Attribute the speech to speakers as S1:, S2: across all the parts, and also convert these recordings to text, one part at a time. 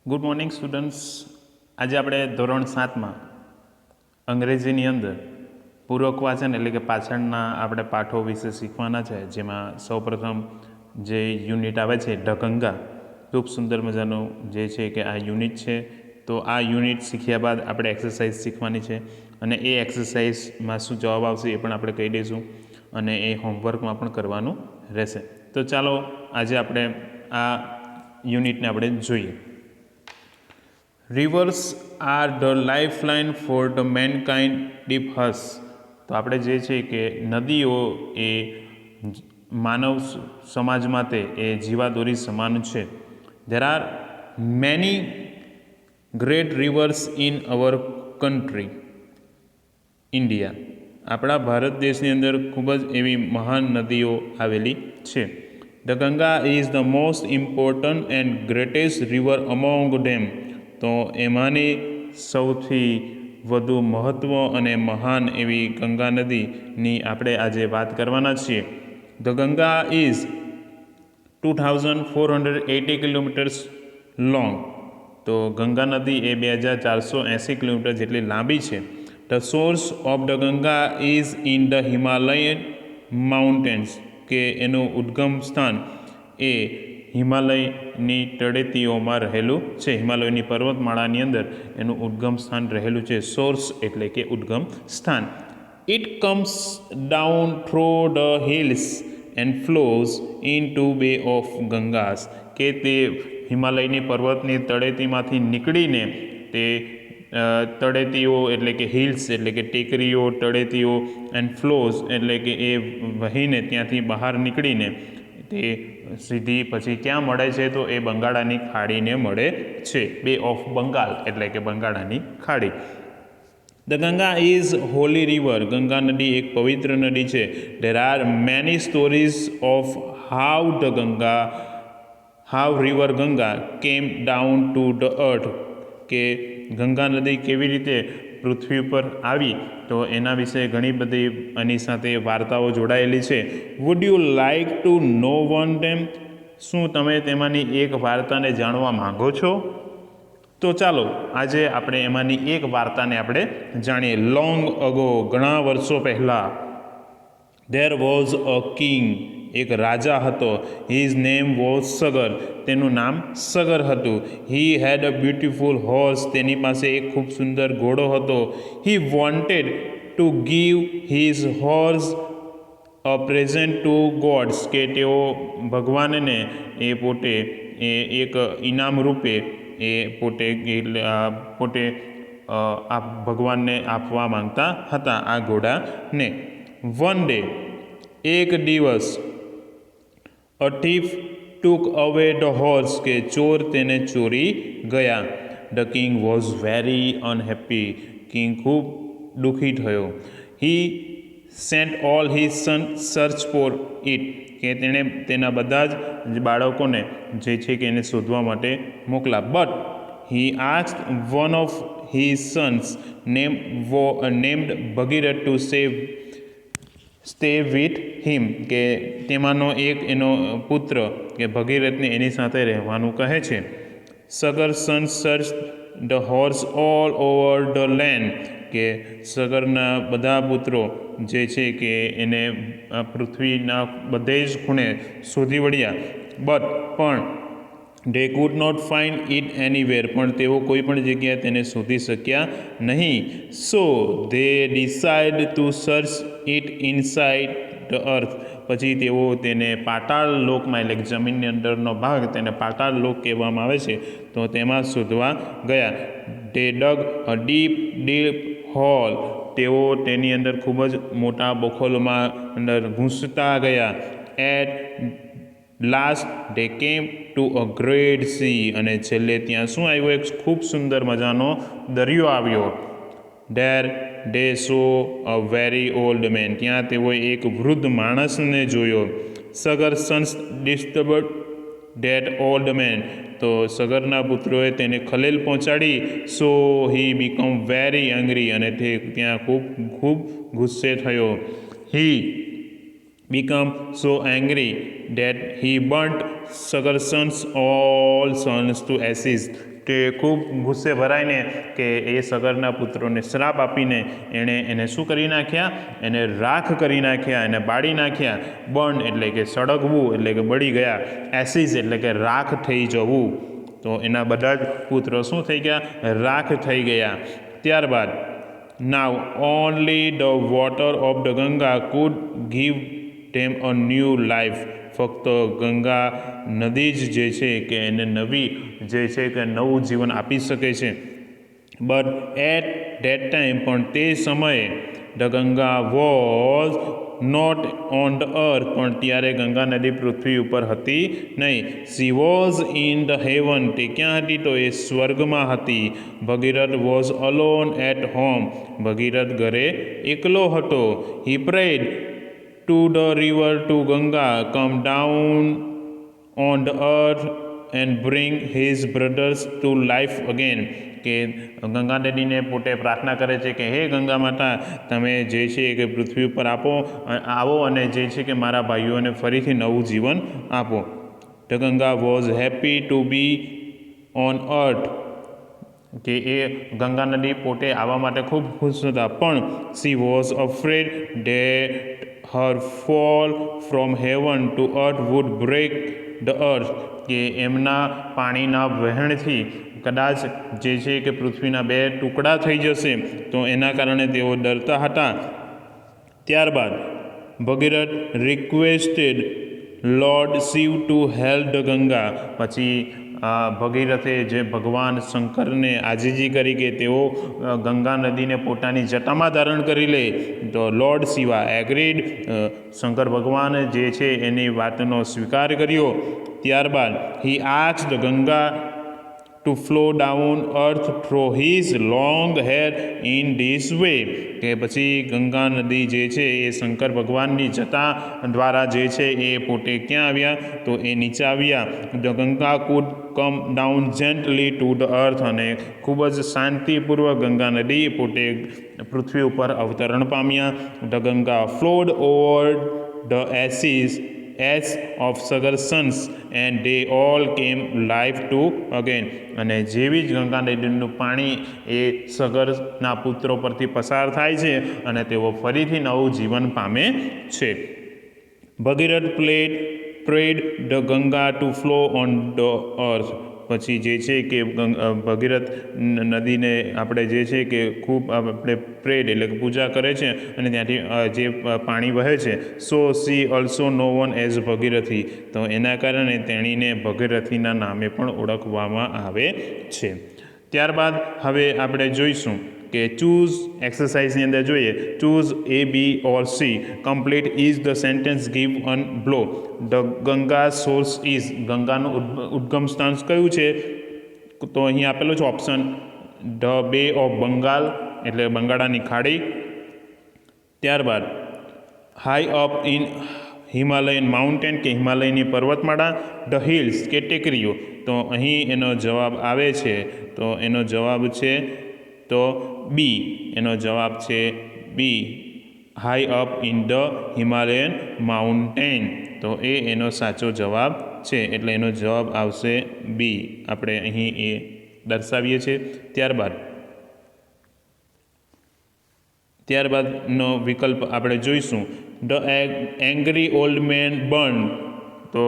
S1: Good morning students. આજે આપણે ધોરણ 7માં અંગ્રેજીની અંદર પૂર્વક વાચન એટલે કે પાછળના આપણે પાઠો વિશે શીખવાના છે, જેમાં સૌપ્રથમ જે યુનિટ આવે છે ઢગંગા, ખૂબ સુંદર મજાનું જે છે કે આ યુનિટ છે. તો આ યુનિટ શીખ્યા બાદ આપણે એક્સરસાઇઝ શીખવાની છે અને એ એક્સરસાઇઝમાં શું જવાબ આવશે એ પણ આપણે કહી દઈશું અને એ હોમવર્કમાં પણ કરવાનું રહેશે. તો ચાલો આજે આપણે આ યુનિટને આપણે જોઈએ. Reverse are the lifeline for the mankind deep હસ. તો આપણે જે છે કે નદીઓ એ માનવ સમાજ માટે એ જીવાદોરી સમાન છે. There are many great reverse in our country India. આપણા ભારત દેશની અંદર ખૂબ જ એવી મહાન નદીઓ આવેલી છે. The Ganga is the most important and greatest river among them. તો એમાંની સૌથી વધુ મહત્ત્વ અને મહાન એવી ગંગા નદીની આપણે આજે વાત કરવાના છીએ. The Ganga is 2480 kilometres long. તો ગંગા નદી એ 2480 કિલોમીટર જેટલી લાંબી છે. The source of the Ganga is in the Himalayan mountains. કે એનું ઉદ્ગમ સ્થાન એ હિમાલયની તળેટીઓમાં રહેલું છે. હિમાલયની પર્વતમાળાની અંદર એનું ઉદ્ગમ સ્થાન રહેલું છે. સોર્સ એટલે કે ઉદ્ગમ સ્થાન. It comes down through the hills and flows into bay of Gangas. કે તે હિમાલયની પર્વતની તળેટીમાંથી નીકળીને તે તળેટીઓ એટલે કે હિલ્સ એટલે કે ટેકરીઓ, તળેટીઓ એન્ડ ફ્લોઝ એટલે કે એ વહીને ત્યાંથી બહાર નીકળીને તે સીધી પછી ક્યાં મળે છે? તો એ બંગાળાની ખાડીને મળે છે. બે ઓફ બંગાળ એટલે કે બંગાળાની ખાડી. The Ganga is Holi river. Ganga નદી એક પવિત્ર નદી છે. There are many stories of how river Ganga કેમ ડાઉન ટુ ધ અર્થ. કે ગંગા નદી કેવી રીતે પૃથ્વી ઉપર આવી, તો એના વિશે ઘણી બધી એની સાથે વાર્તાઓ જોડાયેલી છે. Would you like to know one them. શું તમે તેમાંની એક વાર્તાને જાણવા માંગો છો? તો ચાલો આજે આપણે એમાંની એક વાર્તાને આપણે જાણીએ. લોંગ અગો, ઘણા વર્ષો પહેલાં, ધેર વોઝ અ કિંગ. એક રાજા હતો. His name was Sagar. તેનું નામ સગર હતું. He had a beautiful horse. તેની પાસે એક ખૂબ સુંદર ઘોડો હતો. He wanted to give his horse a present to gods. કે તેઓ ભગવાનને એ પોતે એ એક ઇનામ રૂપે એ પોતે આ ભગવાનને આપવા માંગતા હતા આ ઘોડાને. વન ડે, એક દિવસ, અ thief took away the horse. કે ચોર તેને ચોરી ગયા. The king was very unhappy. King ખૂબ દુઃખી થયો. He sent all his son search for it. કે તેણે તેના બધા જ બાળકોને જે છે કે એને શોધવા માટે મોકલા. But he asked one of his sons named Bhagirath to stay with him. કે તેમાંનો એક એનો પુત્ર કે ભગીરથને એની સાથે રહેવાનું કહે છે. Sagar son search the horse all over the land. કે સગરના બધા પુત્રો જે છે કે એને પૃથ્વીના બધે જ ખૂણે શોધી વળ્યા. પણ they could not find it anywhere. પણ તેઓ કોઈ પણ જગ્યાએ તેને શોધી શક્યા નહીં. So they decide to search it inside the earth. પછી તેઓ તેને પાતાળ લોકમાં એટલે કે જમીનની અંદરનો ભાગ, તેને પાતાળ લોક કહેવામાં આવે છે, તો તેમાં શોધવા ગયા. they dug a deep hole. તેઓ તેની અંદર ખૂબ જ મોટા બખોલમાં અંદર ઘૂંસતા ગયા. at last they came to a great sea. અને છેલ્લે ત્યાં શું આવ્યું? એક ખૂબ સુંદર મજાનો દરિયો આવ્યો. there they saw a very old man. ત્યાં તેઓએ એક વૃદ્ધ માણસને જોયો. Sagar Sons disturbed that old man. તો સગરના પુત્રોએ તેને ખલેલ પહોંચાડી. સો હી બીકમ વેરી એંગ્રી. અને તે ત્યાં ખૂબ ગુસ્સે થયો. હી become so angry that he burnt Sagar's sons all sons to ashes. તે ખૂબ ગુસ્સે ભરાઈને કે એ સગરના પુત્રોને શ્રાપ આપીને એને શું કરી નાખ્યા, એને રાખ કરી નાખ્યા, એને બાળી નાખ્યા. બર્ન એટલે કે સળગવું એટલે કે બળી ગયા, એસિસ એટલે કે રાખ થઈ જવું. તો એના બધા જ પુત્રો શું થઈ ગયા, રાખ થઈ ગયા. ત્યારબાદ now only the water of the Ganga could give them a new life. ફક્ત ગંગા નદી જ જે છે કે એને નવી જે છે કે નવું જીવન આપી શકે છે. બટ એટ ધેટ ટાઈમ પણ તે સમયે the Ganga was not on the earth પણ ત્યારે ગંગા નદી પૃથ્વી ઉપર હતી નહીં. She was in the heaven તે ક્યાં હતી, તો એ સ્વર્ગમાં હતી. Bhagirath was alone at home Bhagirath ઘરે એકલો હતો. He prayed to the river to Ganga come down on the earth and bring his brothers to life again. કે ગંગા નદીને પોતે પ્રાર્થના કરે છે કે હે ગંગા માતા, તમે જે છે કે પૃથ્વી ઉપર આવો અને જે છે કે મારા ભાઈઓને ફરીથી નવું જીવન આપો. The Ganga was happy to B on અર્થ કે એ ગંગા નદી પોતે આવવા માટે ખૂબ ખુશ હતા. પણ she was afraid that her fall from heaven to earth would break the earth કે એમના પાણીના વહેણથી કદાચ જે છે કે પૃથ્વીના 2 ટુકડા થઈ જશે, તો એના કારણે તેઓ ડરતા હતા. ત્યારબાદ Bhagirath requested Lord Shiva to help the Ganga. પછી ભગીરથે જે ભગવાન શંકરને આજીજી કરી કે તેઓ ગંગા નદીને પોતાની જટામાં ધારણ કરી લે. તો લોર્ડ શિવા એગ્રીડ, શંકર ભગવાન જે છે એની વાતનો સ્વીકાર કર્યો. ત્યારબાદ he asked Ganga to flow down earth through his long hair in this way. કે પછી ગંગા નદી જે છે એ શંકર ભગવાનની જટા દ્વારા જે છે એ પોતે ક્યાં આવ્યા, તો એ નીચે આવ્યા. The Ganga could come down gently to the earth અને ખૂબ જ શાંતિપૂર્વક ગંગા નદી પોતે પૃથ્વી ઉપર અવતરણ પામ્યા. The Ganga flood over the S of Sagar Sons and they all came life to again. અને જેવી જ ગંગા નદીનું પાણી એ સગરના પુત્રો પરથી પસાર થાય છે અને તેઓ ફરીથી નવું જીવન પામે છે. Bhagirath prayed the Ganga to flow on the earth. પછી જે છે કે ભગીરથ નદીને આપણે જે છે કે ખૂબ આપણે પ્રેડ એટલે કે પૂજા કરે છે અને ત્યાંથી જે પાણી વહે છે. સો સી ઓલ્સો નો વન એઝ ભગીરથી. તો એના કારણે તેણીને ભગીરથીના નામે પણ ઓળખવામાં આવે છે. ત્યારબાદ હવે આપણે જોઈશું કે ચૂઝ એક્સરસાઇઝની અંદર જોઈએ. Choose A, B or C. Complete is the sentence given below. The Ganga source is. ગંગાનું ઉદ્ગમ સ્થાન કયું છે, તો અહીં આપેલો છે option the Bay of Bengal એટલે બંગાળાની ખાડી. ત્યારબાદ high up in Himalayan mountain કે હિમાલયની પર્વતમાળા. ધ હિલ્સ કે ટેકરીઓ. તો અહીં એનો જવાબ આવે છે, તો એનો જવાબ છે તો બી. એનો જવાબ છે B, high up in the Himalayan mountain. તો એનો સાચો જવાબ છે, એટલે એનો જવાબ આવશે બી. આપણે અહીં એ દર્શાવીએ છીએ. ત્યારબાદનો વિકલ્પ આપણે જોઈશું the angry old man burn. તો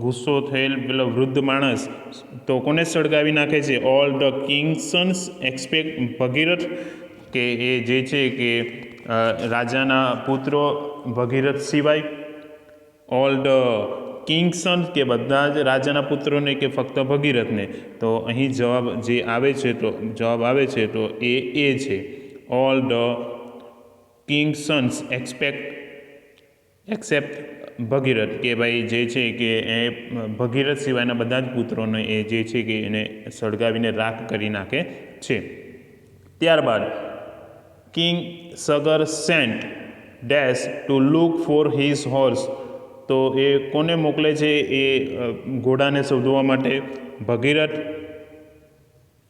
S1: ગુસ્સો થયેલ પેલો વૃદ્ધ માણસ તો કોને સળગાવી નાખે છે, all the king's sons expect Bhagirath. કે એ જે છે કે રાજાના પુત્રો ભગીરથ સિવાય. ઓલ ધ કિંગ્સ સન્સ કે બધા જ રાજાના પુત્રોને કે ફક્ત ભગીરથને. તો અહીં જવાબ જે આવે છે તો જવાબ આવે છે તો એ છે all the king's sons except Bhagirath. કે ભાઈ જે છે કે એ ભગીરથ સિવાયના બધા જ પુત્રોને એ જે છે કે એને સળગાવીને રાખ કરી નાખે છે. ત્યારબાદ king Sagar sent dash to look for his horse. તો એ કોને મોકલે છે એ ઘોડાને શોધવા માટે, ભગીરથ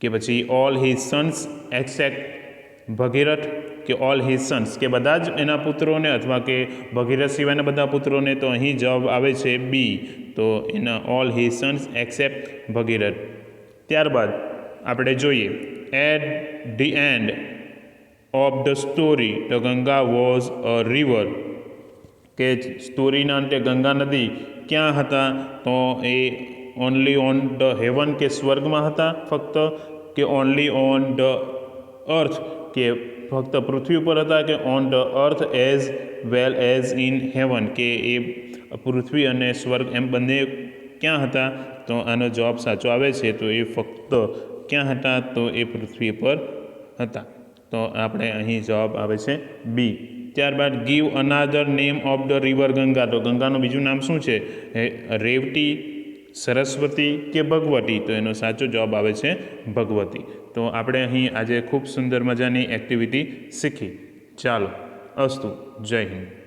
S1: કે પછી all his sons except Bhagirath કે ઓલ હિઝ સન્સ કે બધા જ એના પુત્રોને અથવા કે ભગીરથ સિવાયના બધા પુત્રોને. તો અહીં જવાબ આવે છે બી. તો એના all his sons except Bhagirath. ત્યારબાદ આપણે જોઈએ at the end of the story the Ganga was a river, કે સ્ટોરીના અંતે ગંગા નદી ક્યાં હતા? તો એ ઓનલી ઓન ધ હેવન, કે સ્વર્ગમાં હતા ફક્ત, કે ઓનલી ઓન ધ અર્થ, કે ફક્ત પૃથ્વી ઉપર હતા, કે on the earth as well as in heaven, કે એ પૃથ્વી અને સ્વર્ગ એમ બંને ક્યાં હતા? તો આનો જવાબ સાચો આવે છે. તો એ ફક્ત ક્યાં હતા? તો એ પૃથ્વી પર હતા. તો આપણે અહીં જવાબ આવે છે બી. ત્યારબાદ give another name of the river Ganga, તો ગંગાનું બીજું નામ શું છે? રેવતી, સરસ્વતી કે ભગવતી? તો એનો સાચો જવાબ આવે છે ભગવતી. તો આપણે અહીં આજે ખૂબ સુંદર મજાની એક્ટિવિટી શીખી. ચાલો, અસ્તુ, જય હિન્દ.